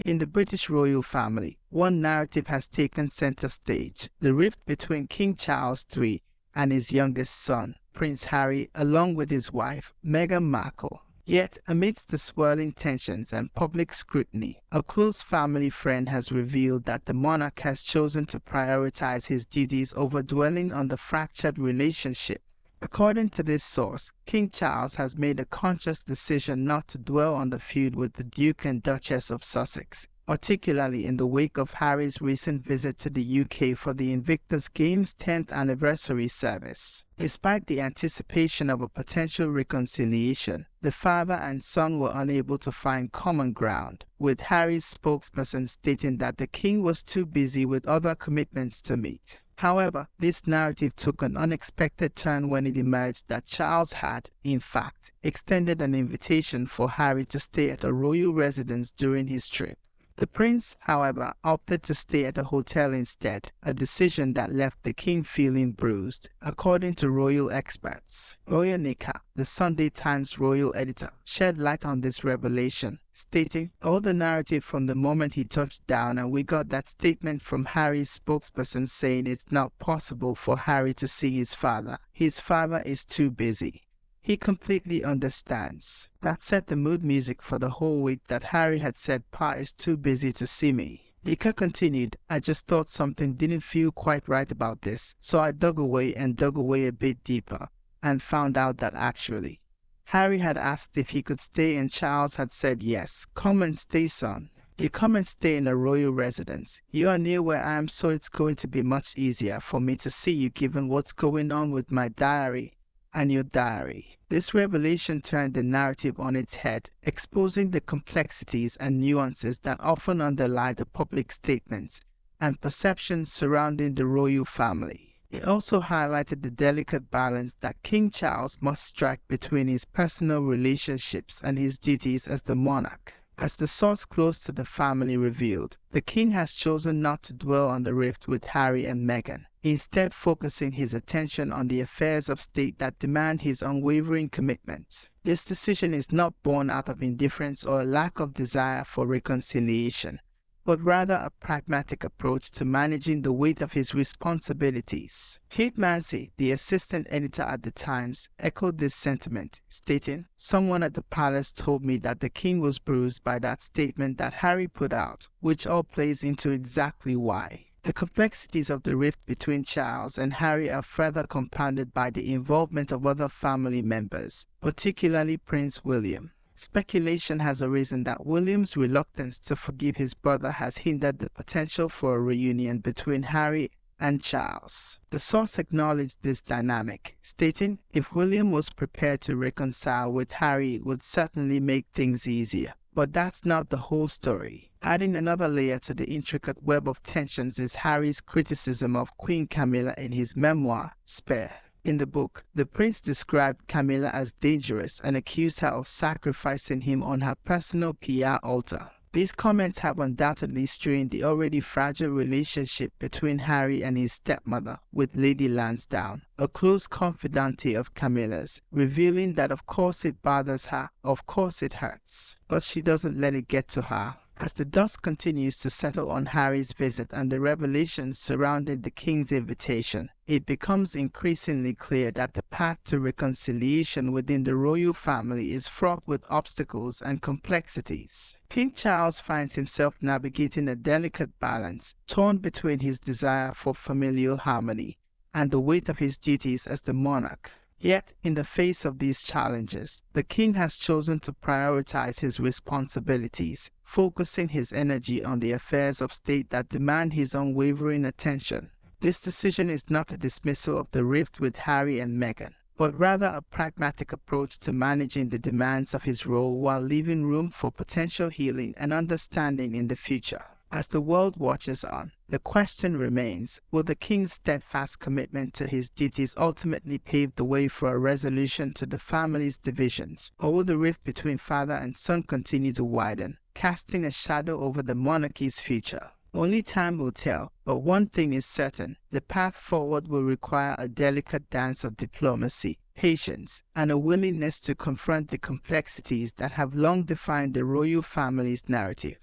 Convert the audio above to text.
In the British royal family, one narrative has taken center stage: the rift between King Charles III and his youngest son, Prince Harry, along with his wife, Meghan Markle. Yet, amidst the swirling tensions and public scrutiny, a close family friend has revealed that the monarch has chosen to prioritize his duties over dwelling on the fractured relationship. According to this source, King Charles has made a conscious decision not to dwell on the feud with the Duke and Duchess of Sussex, particularly in the wake of Harry's recent visit to the UK for the Invictus Games' 10th anniversary service. Despite the anticipation of a potential reconciliation, the father and son were unable to find common ground, with Harry's spokesperson stating that the king was too busy with other commitments to meet. However, this narrative took an unexpected turn when it emerged that Charles had, in fact, extended an invitation for Harry to stay at a royal residence during his trip. The prince, however, opted to stay at a hotel instead, a decision that left the king feeling bruised. According to royal experts, Roya Nika, the Sunday Times royal editor, shed light on this revelation, stating, "All the narrative from the moment he touched down, and we got that statement from Harry's spokesperson saying it's not possible for Harry to see his father. His father is too busy. He completely understands." That set the mood music for the whole week that Harry had said, "Pa is too busy to see me." Ika continued, "I just thought something didn't feel quite right about this, so I dug away a bit deeper, and found out that actually Harry had asked if he could stay and Charles had said yes. Come and stay, son. You come and stay in a royal residence. You are near where I am, so it's going to be much easier for me to see you given what's going on with my diary and your diary." This revelation turned the narrative on its head, exposing the complexities and nuances that often underlie the public statements and perceptions surrounding the royal family. It also highlighted the delicate balance that King Charles must strike between his personal relationships and his duties as the monarch. As the source close to the family revealed, the king has chosen not to dwell on the rift with Harry and Meghan, instead focusing his attention on the affairs of state that demand his unwavering commitment. This decision is not born out of indifference or a lack of desire for reconciliation, but rather a pragmatic approach to managing the weight of his responsibilities. Kate Mancy, the assistant editor at the Times, echoed this sentiment, stating, "Someone at the palace told me that the king was bruised by that statement that Harry put out, which all plays into exactly why." The complexities of the rift between Charles and Harry are further compounded by the involvement of other family members, particularly Prince William. Speculation has arisen that William's reluctance to forgive his brother has hindered the potential for a reunion between Harry and Charles. The source acknowledged this dynamic, stating, "If William was prepared to reconcile with Harry, it would certainly make things easier. But that's not the whole story." Adding another layer to the intricate web of tensions is Harry's criticism of Queen Camilla in his memoir, Spare. In the book, the prince described Camilla as dangerous and accused her of sacrificing him on her personal PR altar. These comments have undoubtedly strained the already fragile relationship between Harry and his stepmother, with Lady Lansdowne, a close confidante of Camilla's, revealing that of course it bothers her, of course it hurts, but she doesn't let it get to her. As the dust continues to settle on Harry's visit and the revelations surrounding the king's invitation, it becomes increasingly clear that the path to reconciliation within the royal family is fraught with obstacles and complexities. King Charles finds himself navigating a delicate balance, torn between his desire for familial harmony and the weight of his duties as the monarch. Yet, in the face of these challenges, the king has chosen to prioritize his responsibilities, focusing his energy on the affairs of state that demand his unwavering attention. This decision is not a dismissal of the rift with Harry and Meghan, but rather a pragmatic approach to managing the demands of his role while leaving room for potential healing and understanding in the future. As the world watches on, the question remains, will the king's steadfast commitment to his duties ultimately pave the way for a resolution to the family's divisions, or will the rift between father and son continue to widen, casting a shadow over the monarchy's future? Only time will tell, but one thing is certain: the path forward will require a delicate dance of diplomacy, patience, and a willingness to confront the complexities that have long defined the royal family's narrative.